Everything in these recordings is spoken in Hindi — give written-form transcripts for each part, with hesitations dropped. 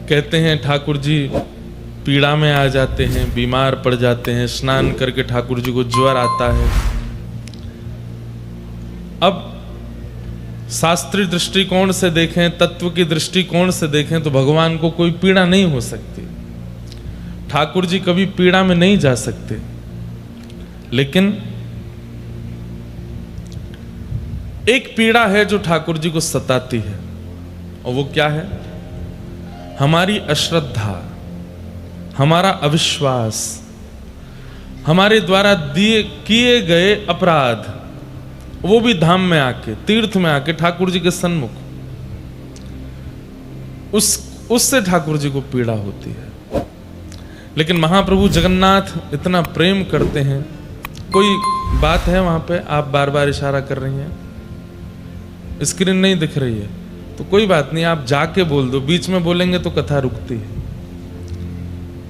कहते हैं ठाकुर जी पीड़ा में आ जाते हैं, बीमार पड़ जाते हैं, स्नान करके ठाकुर जी को ज्वर आता है। अब शास्त्रीय दृष्टिकोण से देखें, तत्व की दृष्टिकोण से देखें तो भगवान को कोई पीड़ा नहीं हो सकती। ठाकुर जी कभी पीड़ा में नहीं जा सकते। लेकिन एक पीड़ा है जो ठाकुर जी को सताती है, और वो क्या है? हमारी अश्रद्धा, हमारा अविश्वास, हमारे द्वारा किए गए अपराध, वो भी धाम में आके, तीर्थ में आके ठाकुर जी के सन्मुख, उससे ठाकुर जी को पीड़ा होती है। लेकिन महाप्रभु जगन्नाथ इतना प्रेम करते हैं। कोई बात है वहां पे? आप बार बार इशारा कर रही हैं, स्क्रीन नहीं दिख रही है तो कोई बात नहीं, आप जाके बोल दो। बीच में बोलेंगे तो कथा रुकती है।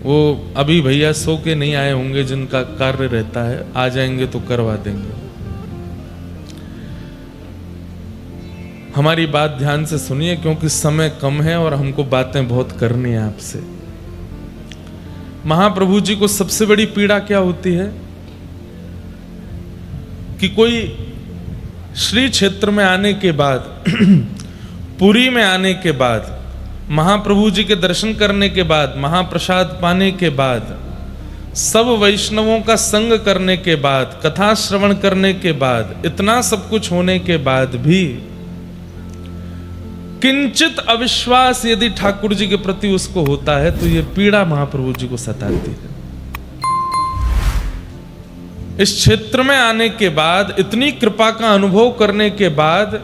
वो अभी भैया सो के नहीं आए होंगे, जिनका कार्य रहता है, आ जाएंगे तो करवा देंगे। हमारी बात ध्यान से सुनिए, क्योंकि समय कम है और हमको बातें बहुत करनी है आपसे। महाप्रभु जी को सबसे बड़ी पीड़ा क्या होती है कि कोई श्री क्षेत्र में आने के बाद, पुरी में आने के बाद, महाप्रभु जी के दर्शन करने के बाद, महाप्रसाद पाने के बाद, सब वैष्णवों का संग करने के बाद, कथा श्रवण करने के बाद, इतना सब कुछ होने के बाद भी किंचित अविश्वास यदि ठाकुर जी के प्रति उसको होता है तो यह पीड़ा महाप्रभु जी को सताती है। इस क्षेत्र में आने के बाद, इतनी कृपा का अनुभव करने के बाद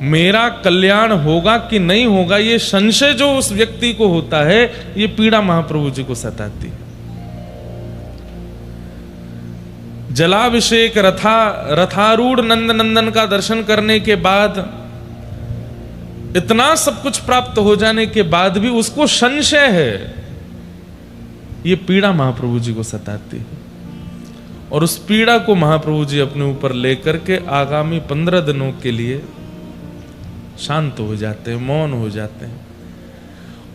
मेरा कल्याण होगा कि नहीं होगा, ये संशय जो उस व्यक्ति को होता है, ये पीड़ा महाप्रभु जी को सताती है। जलाभिषेक, रथारूढ़ नंद नंदन का दर्शन करने के बाद, इतना सब कुछ प्राप्त हो जाने के बाद भी उसको संशय है, ये पीड़ा महाप्रभु जी को सताती है। और उस पीड़ा को महाप्रभु जी अपने ऊपर लेकर के आगामी 15 दिनों के लिए शांत हो जाते हैं, मौन हो जाते हैं।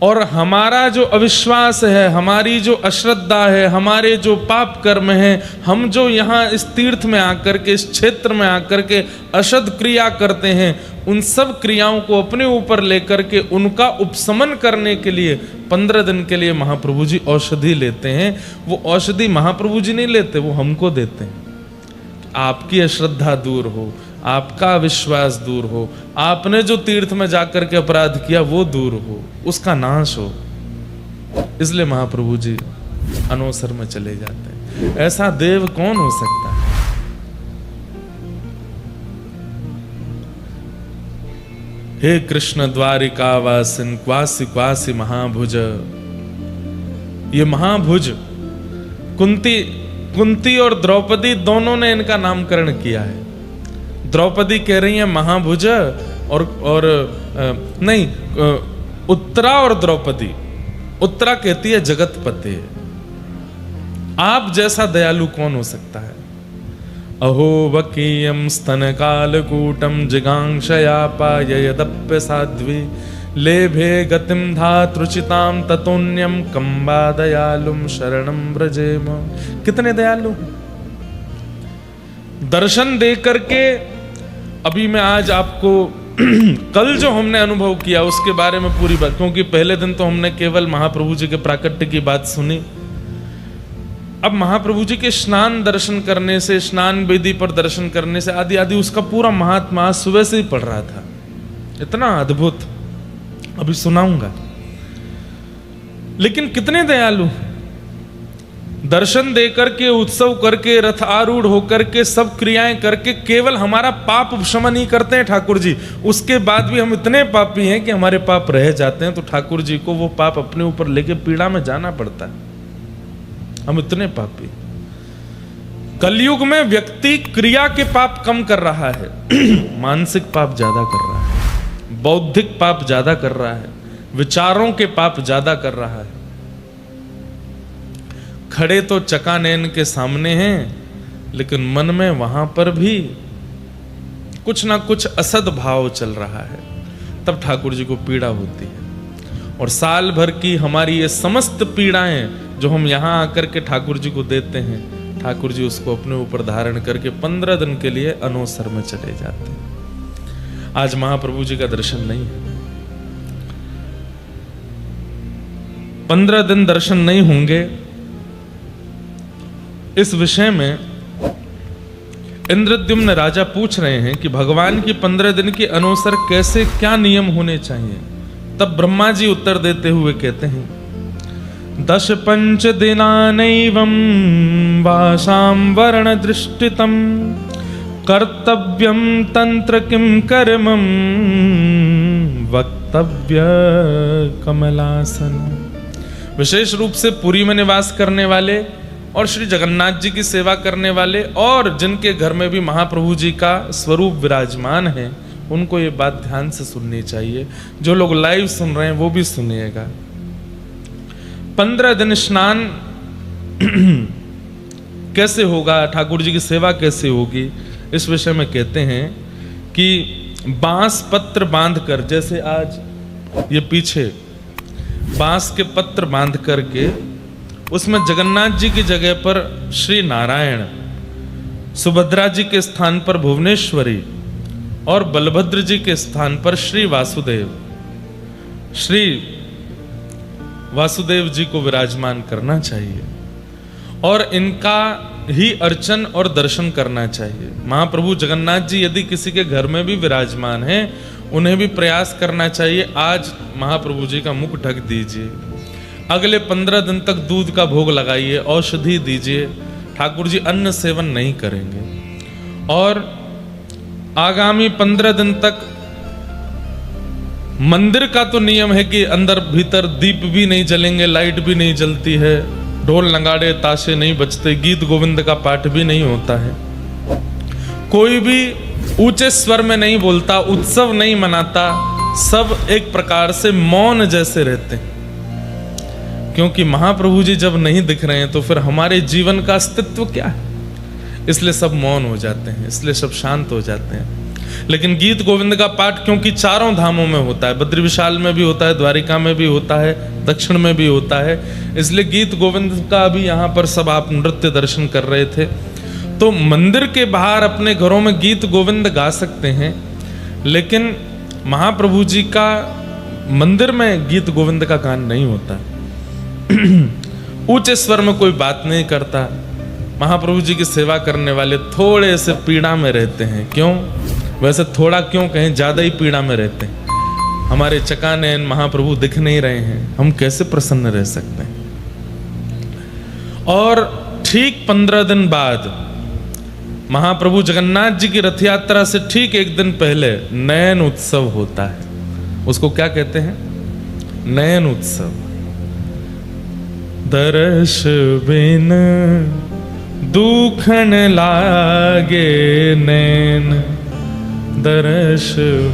और हमारा जो अविश्वास है, हमारी जो अश्रद्धा है, हमारे जो पाप कर्म हैं, हम जो यहाँ इस तीर्थ में आकर के, इस क्षेत्र में आकर के अशुद्ध क्रिया करते हैं, उन सब क्रियाओं को अपने ऊपर लेकर के उनका उपशमन करने के लिए 15 दिन के लिए महाप्रभु जी औषधि लेते हैं। वो औषधि महाप्रभु जी नहीं लेते, वो हमको देते हैं। आपकी अश्रद्धा दूर हो, आपका विश्वास दूर हो, आपने जो तीर्थ में जाकर के अपराध किया वो दूर हो, उसका नाश हो। इसलिए महाप्रभु जी अनवसर में चले जाते हैं। ऐसा देव कौन हो सकता है? हे कृष्ण द्वारिका वासिन क्वासी क्वासी महाभुज। ये महाभुज कुंती और द्रौपदी दोनों ने इनका नामकरण किया है। द्रौपदी कह रही है महाभुज, और उत्तरा और द्रौपदी, उत्तरा कहती है जगतपते। आप जैसा दयालु कौन हो सकता है? अहो वकीयम स्तन कालकूटम जिगांक्षया पाययदप्य साध्वी लेभे गतिम धातृचिताम ततोन्यम कंबा दयालुम शरणम व्रजेम। कितने दयालु दर्शन दे करके। अभी मैं आज आपको कल जो हमने अनुभव किया उसके बारे में पूरी बात, क्योंकि पहले दिन तो हमने केवल महाप्रभु जी के प्राकट्य की बात सुनी। अब महाप्रभु जी के स्नान दर्शन करने से, स्नान वेदी पर दर्शन करने से, आदि आदि उसका पूरा महात्मा सुबह से ही पढ़ रहा था। इतना अद्भुत, अभी सुनाऊंगा। लेकिन कितने दयालु, दर्शन दे करके, उत्सव करके, रथ आरूढ़ होकर के, सब क्रियाएं करके केवल हमारा पाप उपशमन ही करते हैं ठाकुर जी। उसके बाद भी हम इतने पापी हैं कि हमारे पाप रह जाते हैं, तो ठाकुर जी को वो पाप अपने ऊपर लेके पीड़ा में जाना पड़ता है। हम इतने पापी। कलयुग में व्यक्ति क्रिया के पाप कम कर रहा है, मानसिक पाप ज्यादा कर रहा है, बौद्धिक पाप ज्यादा कर रहा है, विचारों के पाप ज्यादा कर रहा है। खड़े तो चकानैन के सामने हैं, लेकिन मन में वहां पर भी कुछ ना कुछ असद भाव चल रहा है। तब ठाकुर जी को पीड़ा होती है। और साल भर की हमारी ये समस्त पीड़ाएं जो हम यहाँ आकर के ठाकुर जी को देते हैं, ठाकुर जी उसको अपने ऊपर धारण करके 15 दिन के लिए अनोसर में चले जाते हैं। आज महाप्रभु जी का दर्शन नहीं है, 15 दिन दर्शन नहीं होंगे। इस विषय में इंद्रद्युम्न राजा पूछ रहे हैं कि भगवान की 15 दिन की अनोसर कैसे, क्या नियम होने चाहिए। तब ब्रह्मा जी उत्तर देते हुए कहते हैं, 10 पंच दिनानैवं वासां वर्ण दृष्टितम कर्तव्यम तंत्र किम कर्मम वक्तव्य कमलासन। विशेष रूप से पुरी में निवास करने वाले और श्री जगन्नाथ जी की सेवा करने वाले और जिनके घर में भी महाप्रभु जी का स्वरूप विराजमान है, उनको ये बात ध्यान से सुननी चाहिए। जो लोग लाइव सुन रहे हैं वो भी सुनिएगा। 15 दिन स्नान कैसे होगा, ठाकुर जी की सेवा कैसे होगी, इस विषय में कहते हैं कि बांस पत्र बांधकर, जैसे आज ये पीछे बांस के पत्र बांध करके उसमें जगन्नाथ जी की जगह पर श्री नारायण, सुभद्रा जी के स्थान पर भुवनेश्वरी और बलभद्र जी के स्थान पर श्री वासुदेव, श्री वासुदेव जी को विराजमान करना चाहिए और इनका ही अर्चन और दर्शन करना चाहिए। महाप्रभु जगन्नाथ जी यदि किसी के घर में भी विराजमान हैं, उन्हें भी प्रयास करना चाहिए, आज महाप्रभु जी का मुख ढक दीजिए, अगले 15 दिन तक दूध का भोग लगाइए, औषधि दीजिए, ठाकुर जी अन्न सेवन नहीं करेंगे। और आगामी 15 दिन तक मंदिर का तो नियम है कि अंदर भीतर दीप भी नहीं जलेंगे, लाइट भी नहीं जलती है, ढोल नगाड़े ताशे नहीं बजते, गीत गोविंद का पाठ भी नहीं होता है, कोई भी ऊंचे स्वर में नहीं बोलता, उत्सव नहीं मनाता, सब एक प्रकार से मौन जैसे रहते हैं। क्योंकि महाप्रभु जी जब नहीं दिख रहे हैं तो फिर हमारे जीवन का अस्तित्व क्या है, इसलिए सब मौन हो जाते हैं, इसलिए सब शांत हो जाते हैं। लेकिन गीत गोविंद का पाठ क्योंकि चारों धामों में होता है, बद्री विशाल में भी होता है, द्वारिका में भी होता है, दक्षिण में भी होता है, इसलिए गीत गोविंद का भी यहाँ पर सब आप नृत्य दर्शन कर रहे थे। तो मंदिर के बाहर अपने घरों में गीत गोविंद गा सकते हैं, लेकिन महाप्रभु जी का मंदिर में गीत गोविंद का गान नहीं होता। ऊंचे स्वर में कोई बात नहीं करता। महाप्रभु जी की सेवा करने वाले थोड़े से पीड़ा में रहते हैं। क्यों? वैसे थोड़ा क्यों कहें, ज्यादा ही पीड़ा में रहते हैं। हमारे चकानयन महाप्रभु दिख नहीं रहे हैं, हम कैसे प्रसन्न रह सकते हैं। और ठीक 15 दिन बाद महाप्रभु जगन्नाथ जी की रथ यात्रा से ठीक एक दिन पहले नयन उत्सव होता है। उसको क्या कहते हैं? नयन उत्सव। दर्श बिन दुखन लागे नैन, दर्श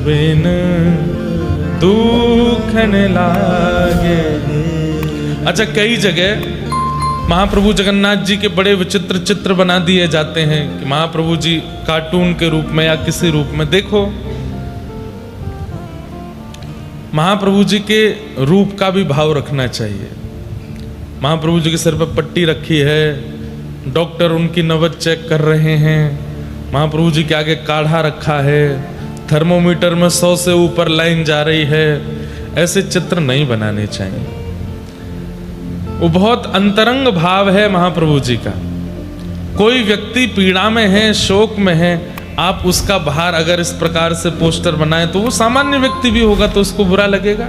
बिन दुखन लागे। अच्छा, कई जगह महाप्रभु जगन्नाथ जी के बड़े विचित्र चित्र बना दिए जाते हैं कि महाप्रभु जी कार्टून के रूप में या किसी रूप में। देखो, महाप्रभु जी के रूप का भी भाव रखना चाहिए। महाप्रभु जी के सिर पर पट्टी रखी है, डॉक्टर उनकी नब्ज चेक कर रहे हैं, महाप्रभु जी के आगे काढ़ा रखा है, थर्मोमीटर में 100 से ऊपर लाइन जा रही है। ऐसे चित्र नहीं बनाने चाहिए। वो बहुत अंतरंग भाव है महाप्रभु जी का। कोई व्यक्ति पीड़ा में है, शोक में है, आप उसका बाहर अगर इस प्रकार से पोस्टर बनाए तो वो सामान्य व्यक्ति भी होगा तो उसको बुरा लगेगा।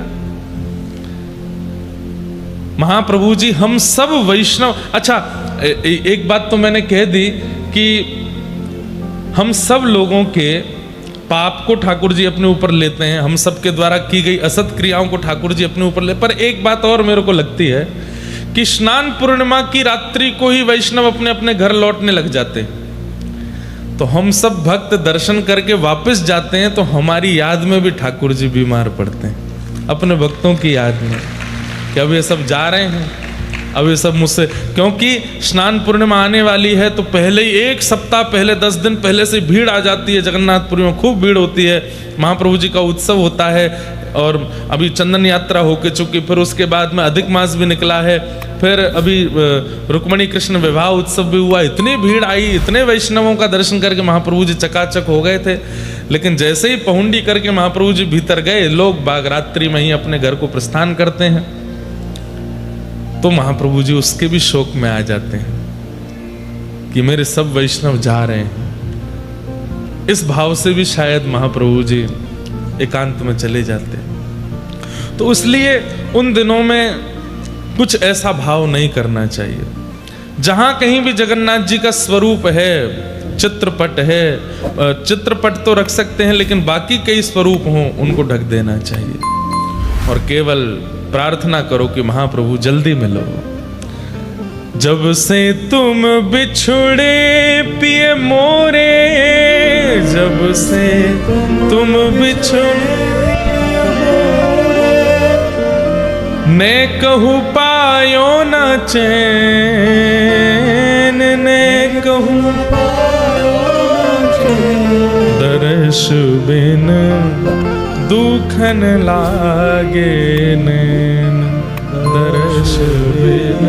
महाप्रभु जी हम सब वैष्णव। अच्छा, एक बात तो मैंने कह दी कि हम सब लोगों के पाप को ठाकुर जी अपने ऊपर लेते हैं, हम सब के द्वारा की गई असत क्रियाओं को ठाकुर जी अपने ऊपर ले। पर एक बात और मेरे को लगती है कि स्नान पूर्णिमा की रात्रि को ही वैष्णव अपने अपने घर लौटने लग जाते हैं। तो हम सब भक्त दर्शन करके वापस जाते हैं तो हमारी याद में भी ठाकुर जी बीमार पड़ते हैं, अपने भक्तों की याद में कि अब ये सब जा रहे हैं। अब ये सब मुझसे, क्योंकि स्नान पूर्णिमा आने वाली है तो पहले ही 1 सप्ताह पहले 10 दिन पहले से भीड़ आ जाती है। जगन्नाथपुरी में खूब भीड़ होती है, महाप्रभु जी का उत्सव होता है। और अभी चंदन यात्रा होके चुकी, फिर उसके बाद में अधिक मास भी निकला है, फिर अभी रुक्मणी कृष्ण विवाह उत्सव भी हुआ। इतनी भीड़ आई, इतने वैष्णवों का दर्शन करके महाप्रभु जी चकाचक हो गए थे। लेकिन जैसे ही पहुंडी करके महाप्रभु जी भीतर गए, लोग बाग रात्रि में ही अपने घर को प्रस्थान करते हैं, तो महाप्रभु जी उसके भी शोक में आ जाते हैं कि मेरे सब वैष्णव जा रहे हैं। इस भाव से भी शायद महाप्रभु जी एकांत में चले जाते हैं। तो इसलिए उन दिनों में कुछ ऐसा भाव नहीं करना चाहिए। जहां कहीं भी जगन्नाथ जी का स्वरूप है, चित्रपट है, चित्रपट तो रख सकते हैं, लेकिन बाकी कई स्वरूप हों उनको ढक देना चाहिए और केवल प्रार्थना करो कि महाप्रभु जल्दी मिलो। जब से तुम बिछुड़े पिए मोरे, जब से तुम बिछुड़े, ने कहूँ पायो न चैन, ने कहूँ दर्श बिन दुखन लागे नैन, दर्श बिन